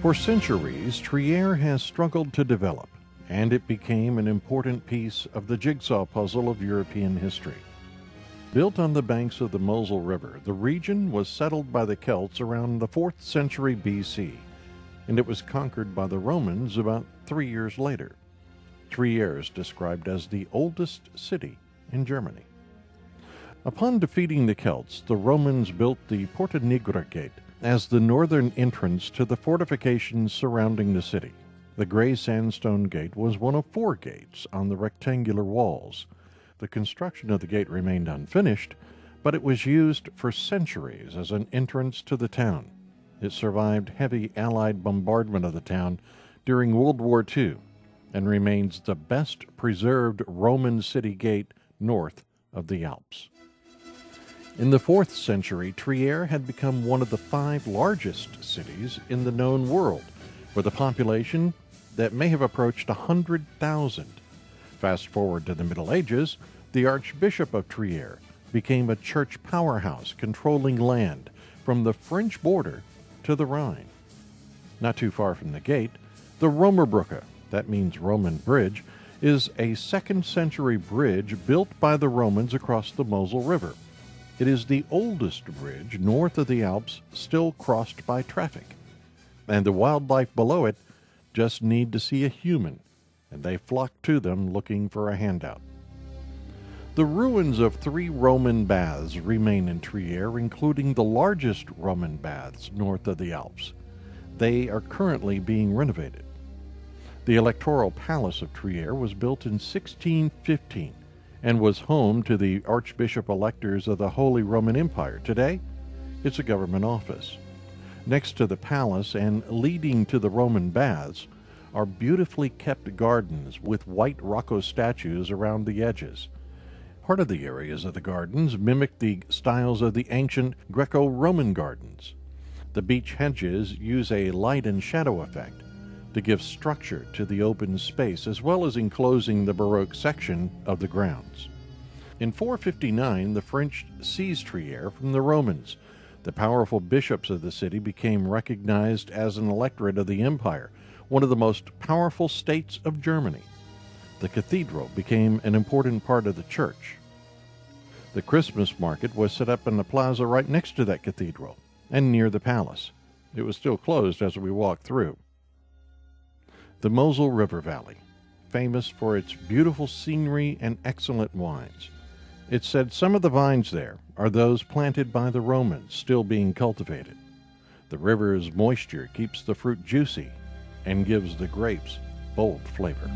For centuries, Trier has struggled to develop, and it became an important piece of the jigsaw puzzle of European history. Built on the banks of the Mosel River, the region was settled by the Celts around the 4th century BC, and it was conquered by the Romans about 3 years later. Trier is described as the oldest city in Germany. Upon defeating the Celts, the Romans built the Porta Nigra Gate as the northern entrance to the fortifications surrounding the city. The gray sandstone gate was one of 4 gates on the rectangular walls. The construction of the gate remained unfinished, but it was used for centuries as an entrance to the town. It survived heavy Allied bombardment of the town during World War II and remains the best preserved Roman city gate north of the Alps. In the 4th century, Trier had become one of the 5 largest cities in the known world, with a population that may have approached 100,000. Fast forward to the Middle Ages, the Archbishop of Trier became a church powerhouse controlling land from the French border to the Rhine. Not too far from the gate, the Römerbrücke, that means Roman bridge, is a 2nd century bridge built by the Romans across the Mosel River. It is the oldest bridge north of the Alps still crossed by traffic, and the wildlife below it just need to see a human, and they flock to them looking for a handout. The ruins of 3 Roman baths remain in Trier, including the largest Roman baths north of the Alps. They are currently being renovated. The Electoral Palace of Trier was built in 1615 and was home to the Archbishop-electors of the Holy Roman Empire. Today, it's a government office. Next to the palace and leading to the Roman baths are beautifully kept gardens with white Rocco statues around the edges. Part of the areas of the gardens mimic the styles of the ancient Greco-Roman gardens. The beech hedges use a light and shadow effect to give structure to the open space, as well as enclosing the Baroque section of the grounds. In 459, the French seized Trier from the Romans. The powerful bishops of the city became recognized as an electorate of the empire, one of the most powerful states of Germany. The cathedral became an important part of the church. The Christmas market was set up in the plaza right next to that cathedral and near the palace. It was still closed as we walked through. The Mosel River Valley, famous for its beautiful scenery and excellent wines. It's said some of the vines there are those planted by the Romans, still being cultivated. The river's moisture keeps the fruit juicy and gives the grapes bold flavor.